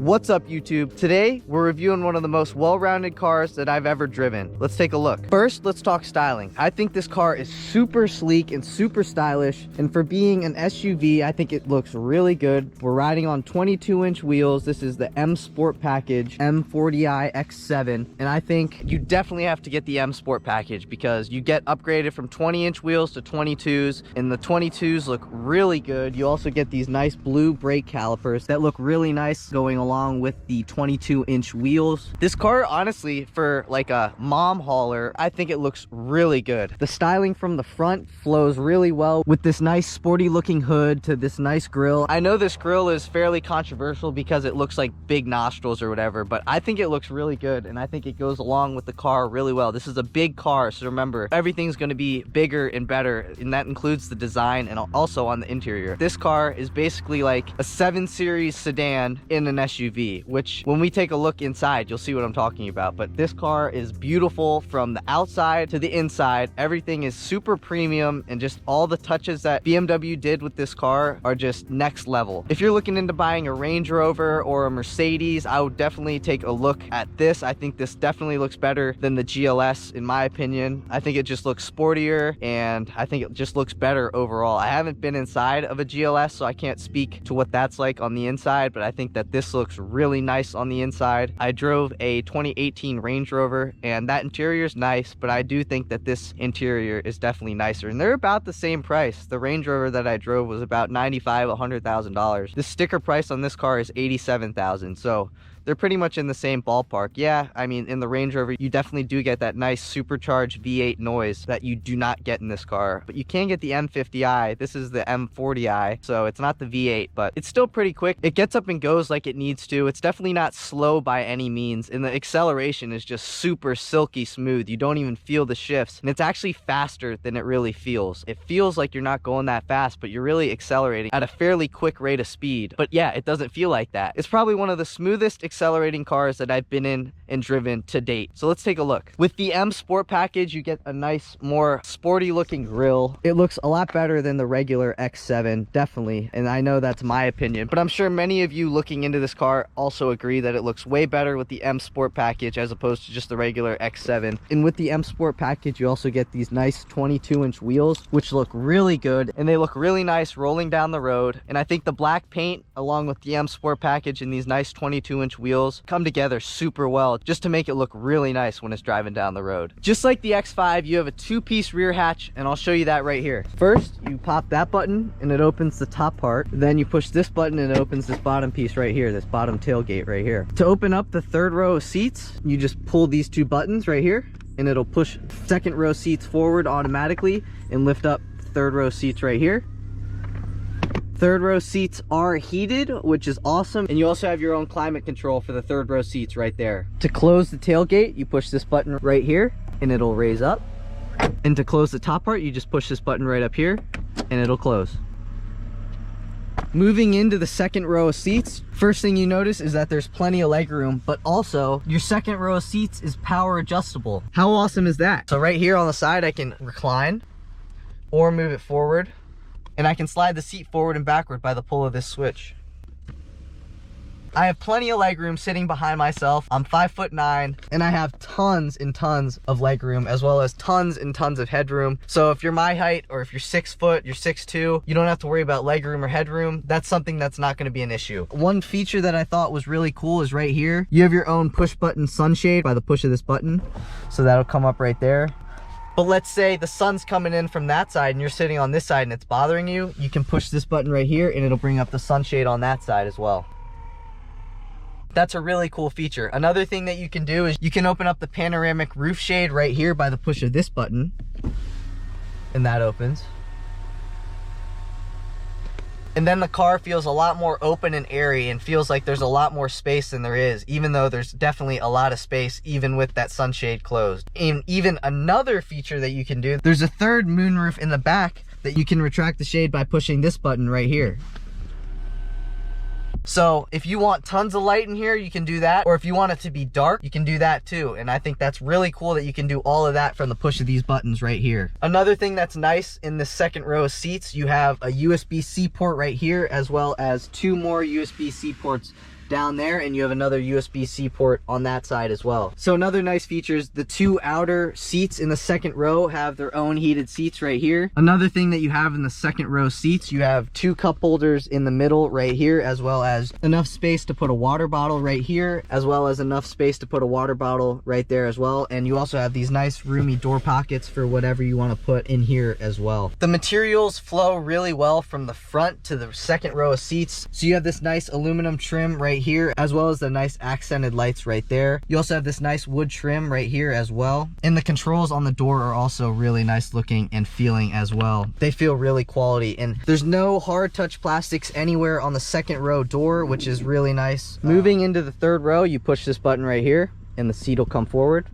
What's up, YouTube? Today, we're reviewing one of the most well-rounded cars that I've ever driven. Let's take a look. First, let's talk styling. I think this car is super sleek and super stylish, and for being an SUV, I think it looks really good. We're riding on 22-inch wheels. This is the M Sport package, M40i X7, and I think you definitely have to get the M Sport package because you get upgraded from 20-inch wheels to 22s, and the 22s look really good. You also get these nice blue brake calipers that look really nice going along with the 22-inch wheels. This car, honestly, for like a mom hauler, I think it looks really good. The styling from the front flows really well with this nice sporty looking hood to this nice grille. I know this grille is fairly controversial because it looks like big nostrils or whatever, but I think it looks really good, and I think it goes along with the car really well. This is a big car, so remember, everything's going to be bigger and better, and that includes the design and also on the interior. This car is basically like a 7 Series sedan in an SUV, which when we take a look inside, you'll see what I'm talking about. But this car is beautiful from the outside to the inside. Everything is super premium, and just all the touches that BMW did with this car are just next level. If you're looking into buying a Range Rover or a Mercedes, I would definitely take a look at this. I think this definitely looks better than the GLS, in my opinion. I think it just looks sportier, and I think it just looks better overall. I haven't been inside of a GLS, so I can't speak to what that's like on the inside, but I think that this looks really nice on the inside. I drove a 2018 Range Rover, and that interior is nice, but I do think that this interior is definitely nicer, and they're about the same price. The Range Rover that I drove was about $95,000, $100,000. The sticker price on this car is $87,000, so they're pretty much in the same ballpark. Yeah, I mean, in the Range Rover, you definitely do get that nice supercharged V8 noise that you do not get in this car. But you can get the M50i. This is the M40i, so it's not the V8, but it's still pretty quick. It gets up and goes like it needs to. It's definitely not slow by any means, and the acceleration is just super silky smooth. You don't even feel the shifts, and it's actually faster than it really feels. It feels like you're not going that fast, but you're really accelerating at a fairly quick rate of speed. But yeah, it doesn't feel like that. It's probably one of the smoothest accelerating cars that I've been in and driven to date. So let's take a look. With the M Sport package, you get a nice, more sporty looking grille. It looks a lot better than the regular X7, definitely, and I know that's my opinion, but I'm sure many of you looking into this car also agree that it looks way better with the M Sport package as opposed to just the regular X7. And with the M Sport package, you also get these nice 22-inch wheels, which look really good, and they look really nice rolling down the road. And I think the black paint along with the M Sport package and these nice 22-inch wheels come together super well just to make it look really nice when it's driving down the road. Just like the X5, you have a 2-piece rear hatch, and I'll show you that right here. First, you pop that button and it opens the top part. Then you push this button and it opens this bottom piece right here, this bottom tailgate right here. To open up the third row of seats, you just pull these 2 buttons right here, and it'll push second row seats forward automatically and lift up third row seats right here. Third row seats are heated, which is awesome, and you also have your own climate control for the third row seats right there. To close the tailgate, you push this button right here and it'll raise up, and to close the top part, you just push this button right up here and it'll close. Moving into the second row of seats, first thing you notice is that there's plenty of leg room, but also your second row of seats is power adjustable. How awesome is that? So right here on the side, I can recline or move it forward, and I can slide the seat forward and backward by the pull of this switch. I have plenty of leg room sitting behind myself. I'm 5'9", and I have tons and tons of leg room, as well as tons and tons of headroom. So if you're my height, or if you're 6 foot, you're 6'2", you don't have to worry about leg room or headroom. That's something that's not gonna be an issue. One feature that I thought was really cool is right here. You have your own push button sunshade by the push of this button. So that'll come up right there. But let's say the sun's coming in from that side and you're sitting on this side and it's bothering you, you can push this button right here and it'll bring up the sunshade on that side as well. That's a really cool feature. Another thing that you can do is you can open up the panoramic roof shade right here by the push of this button, and that opens. And then the car feels a lot more open and airy and feels like there's a lot more space than there is, even though there's definitely a lot of space even with that sunshade closed. And even another feature that you can do, there's a third moonroof in the back that you can retract the shade by pushing this button right here. So if you want tons of light in here, you can do that. Or if you want it to be dark, you can do that too. And I think that's really cool that you can do all of that from the push of these buttons right here. Another thing that's nice in the second row of seats, you have a USB-C port right here, as well as 2 more USB-C ports down there, and you have another USB-C port on that side as well. So another nice feature is the two outer seats in the second row have their own heated seats right here. Another thing that you have in the second row seats, you have two cup holders in the middle right here, as well as enough space to put a water bottle right here, as well as enough space to put a water bottle right there as well. And you also have these nice roomy door pockets for whatever you want to put in here as well. The materials flow really well from the front to the second row of seats. So you have this nice aluminum trim right here, as well as the nice accented lights right there. You also have this nice wood trim right here as well. And the controls on the door are also really nice looking and feeling as well. They feel really quality, and there's no hard touch plastics anywhere on the second row door, which is really nice. Moving into the third row, you push this button right here and the seat will come forward.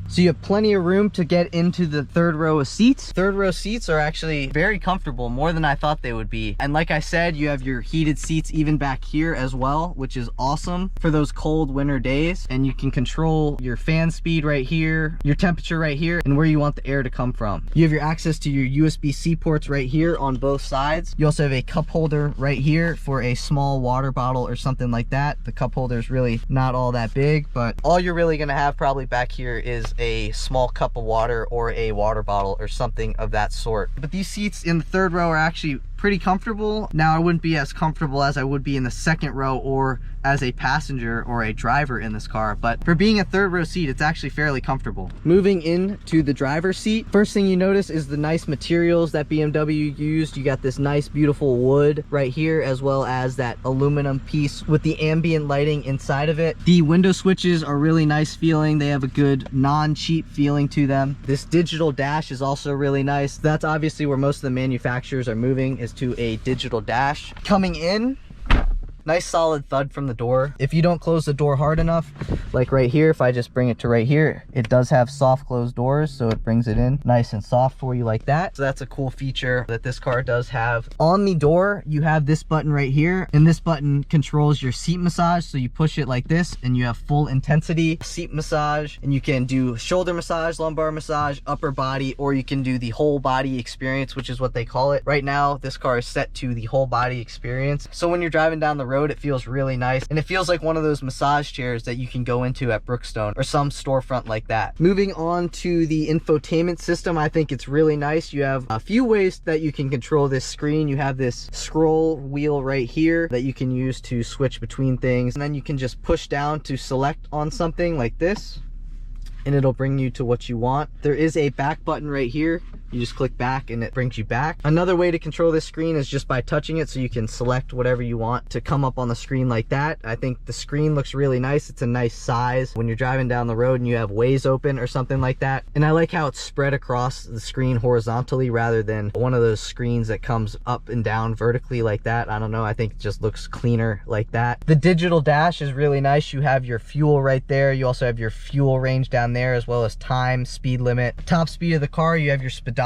So you have plenty of room to get into the third row of seats. Third row seats are actually very comfortable, more than I thought they would be. And like I said, you have your heated seats even back here as well, which is awesome for those cold winter days. And you can control your fan speed right here, your temperature right here, and where you want the air to come from. You have your access to your USB-C ports right here on both sides. You also have a cup holder right here for a small water bottle or something like that. The cup holder is really not all that big, but all you're really gonna have probably back here is a small cup of water or a water bottle or something of that sort. But these seats in the third row are actually pretty comfortable. Now I wouldn't be as comfortable as I would be in the second row or as a passenger or a driver in this car, but for being a third row seat, it's actually fairly comfortable. Moving into the driver's seat, first thing you notice is the nice materials that BMW used. You got this nice beautiful wood right here, as well as that aluminum piece with the ambient lighting inside of it. The window switches are really nice feeling. They have a good non-cheap feeling to them. This digital dash is also really nice. That's obviously where most of the manufacturers are moving, is to a digital dash. Coming in, nice solid thud from the door. If you don't close the door hard enough, like right here, if I just bring it to right here, it does have soft closed doors, so it brings it in nice and soft for you like that. So that's a cool feature that this car does have. On the door, you have this button right here, and this button controls your seat massage. So you push it like this and you have full intensity seat massage, and you can do shoulder massage, lumbar massage, upper body, or you can do the whole body experience, which is what they call it. Right now, this car is set to the whole body experience. So when you're driving down the road, it feels really nice, and it feels like one of those massage chairs that you can go into at Brookstone or some storefront like that. Moving on to the infotainment system, I think it's really nice. You have a few ways that you can control this screen. You have this scroll wheel right here that you can use to switch between things, and then you can just push down to select on something like this, and it'll bring you to what you want. There is a back button right here. You just click back and it brings you back. Another way to control this screen is just by touching it, so you can select whatever you want to come up on the screen like that. I think the screen looks really nice. It's a nice size when you're driving down the road and you have Waze open or something like that. And I like how it's spread across the screen horizontally rather than one of those screens that comes up and down vertically like that. I don't know, I think it just looks cleaner like that. The digital dash is really nice. You have your fuel right there. You also have your fuel range down there, as well as time, speed limit, top speed of the car. You have your speedometer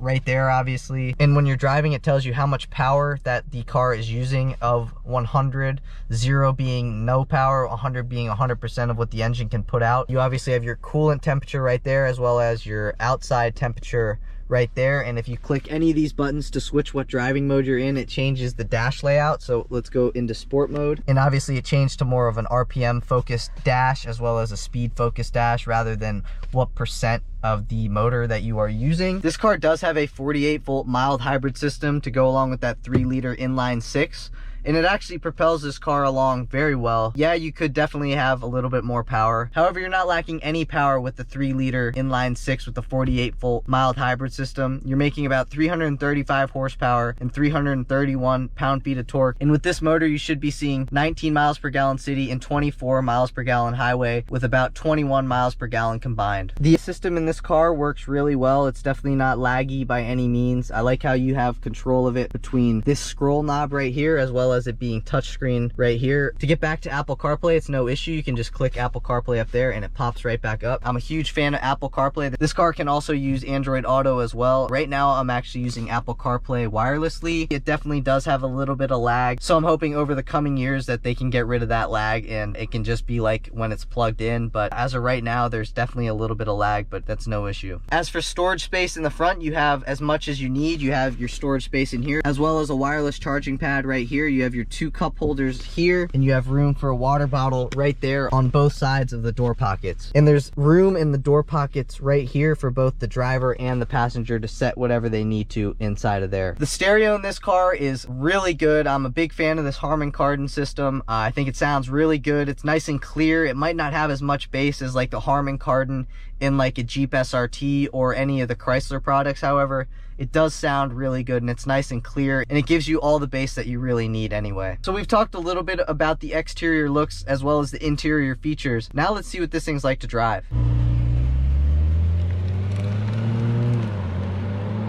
right there, obviously, and when you're driving, it tells you how much power that the car is using of 100, 0 being no power, 100 being 100% of what the engine can put out. You obviously have your coolant temperature right there, as well as your outside temperature right there. And if you click any of these buttons to switch what driving mode you're in, it changes the dash layout. So let's go into sport mode, and obviously it changed to more of an RPM focused dash, as well as a speed focused dash, rather than what percent of the motor that you are using. This car does have a 48-volt mild hybrid system to go along with that 3-liter inline 6. And it actually propels this car along very well. Yeah, you could definitely have a little bit more power. However, you're not lacking any power with the 3-liter inline 6 with the 48-volt mild hybrid system. You're making about 335 horsepower and 331 pound-feet of torque. And with this motor, you should be seeing 19 miles per gallon city and 24 miles per gallon highway, with about 21 miles per gallon combined. The system in this car works really well. It's definitely not laggy by any means. I like how you have control of it between this scroll knob right here, as well as it being touchscreen right here. To get back to Apple CarPlay, it's no issue. You can just click Apple CarPlay up there and it pops right back up. I'm a huge fan of Apple CarPlay. This car can also use Android Auto as well. Right now, I'm actually using Apple CarPlay wirelessly. It definitely does have a little bit of lag, so I'm hoping over the coming years that they can get rid of that lag and it can just be like when it's plugged in. But as of right now, there's definitely a little bit of lag, but that's no issue. As for storage space in the front, you have as much as you need. You have your storage space in here, as well as a wireless charging pad right here. You have your 2 cup holders here, and you have room for a water bottle right there on both sides of the door pockets. And there's room in the door pockets right here for both the driver and the passenger to set whatever they need to inside of there. The stereo in this car is really good. I'm a big fan of this Harman Kardon system. I think it sounds really good. It's nice and clear. It might not have as much bass as like the Harman Kardon in like a Jeep SRT or any of the Chrysler products. However, it does sound really good and it's nice and clear, and it gives you all the bass that you really need anyway. So we've talked a little bit about the exterior looks as well as the interior features. Now let's see what this thing's like to drive.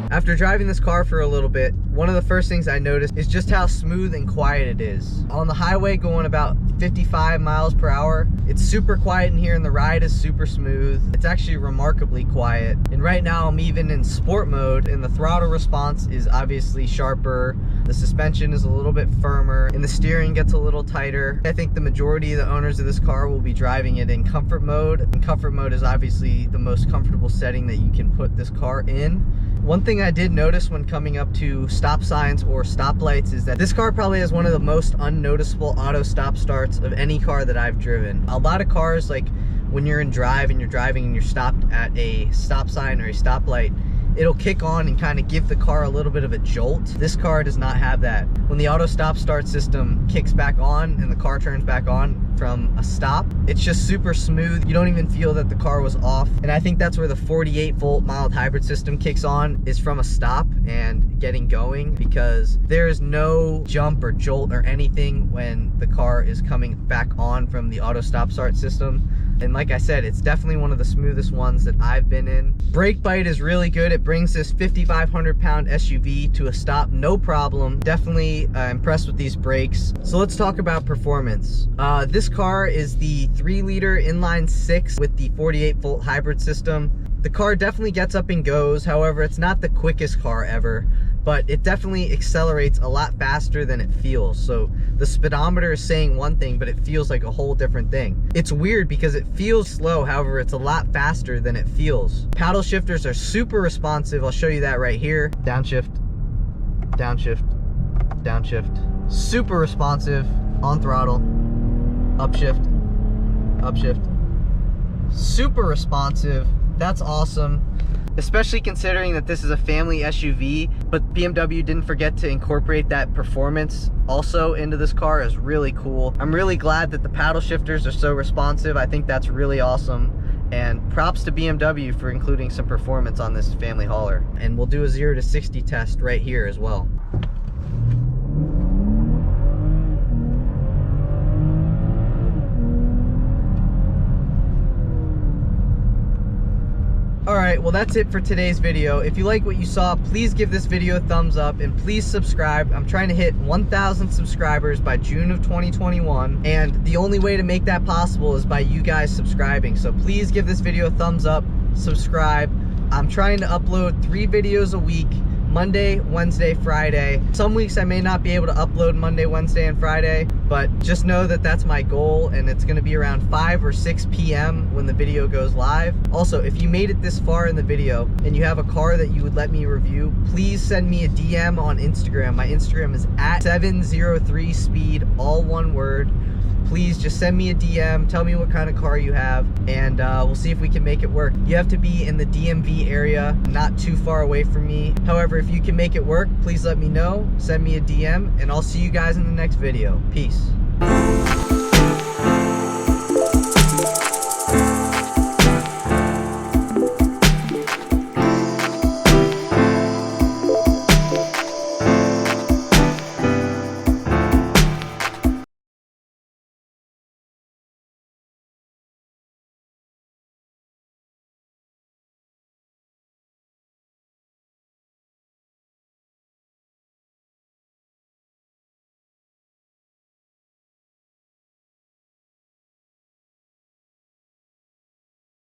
After driving this car for a little bit, one of the first things I noticed is just how smooth and quiet it is. On the highway going about 55 miles per hour, it's super quiet in here and the ride is super smooth. It's actually remarkably quiet. And right now I'm even in sport mode and the throttle response is obviously sharper. The suspension is a little bit firmer and the steering gets a little tighter. I think the majority of the owners of this car will be driving it in comfort mode. And comfort mode is obviously the most comfortable setting that you can put this car in. One thing I did notice when coming up to stop signs or stoplights is that this car probably has one of the most unnoticeable auto stop starts of any car that I've driven. A lot of cars, like when you're in drive and you're driving and you're stopped at a stop sign or a stoplight, it'll kick on and kind of give the car a little bit of a jolt. This car does not have that. When the auto stop start system kicks back on and the car turns back on from a stop, it's just super smooth. You don't even feel that the car was off. And I think that's where the 48-volt mild hybrid system kicks on, is from a stop and getting going, because there is no jump or jolt or anything when the car is coming back on from the auto stop start system. And like I said, it's definitely one of the smoothest ones that I've been in. Brake bite is really good. It brings this 5,500 pound SUV to a stop, no problem. Definitely impressed with these brakes. So let's talk about performance. This car is the 3-liter inline 6 with the 48-volt hybrid system. The car definitely gets up and goes. However, it's not the quickest car ever, but it definitely accelerates a lot faster than it feels. So the speedometer is saying one thing, but it feels like a whole different thing. It's weird because it feels slow, however, it's a lot faster than it feels. Paddle shifters are super responsive. I'll show you that right here. Downshift, downshift, downshift. Super responsive on throttle. Upshift, upshift. Super responsive. That's awesome. Especially considering that this is a family SUV, but BMW didn't forget to incorporate that performance also into this car. Is really cool. I'm really glad that the paddle shifters are so responsive. I think that's really awesome. And props to BMW for including some performance on this family hauler. And we'll do a 0 to 60 test right here as well. Alright, well that's it for today's video. If you like what you saw, please give this video a thumbs up and please subscribe. I'm trying to hit 1,000 subscribers by June of 2021, and the only way to make that possible is by you guys subscribing. So please give this video a thumbs up, subscribe. I'm trying to upload 3 videos a week, Monday, Wednesday, Friday. Some weeks I may not be able to upload Monday, Wednesday, and Friday, but just know that that's my goal, and it's gonna be around 5 or 6 p.m. when the video goes live. Also, if you made it this far in the video and you have a car that you would let me review, please send me a DM on Instagram. My Instagram is @703speed, all one word. Please just send me a DM, tell me what kind of car you have, and we'll see if we can make it work. You have to be in the DMV area, not too far away from me. However, if you can make it work, please let me know, send me a DM, and I'll see you guys in the next video. Peace.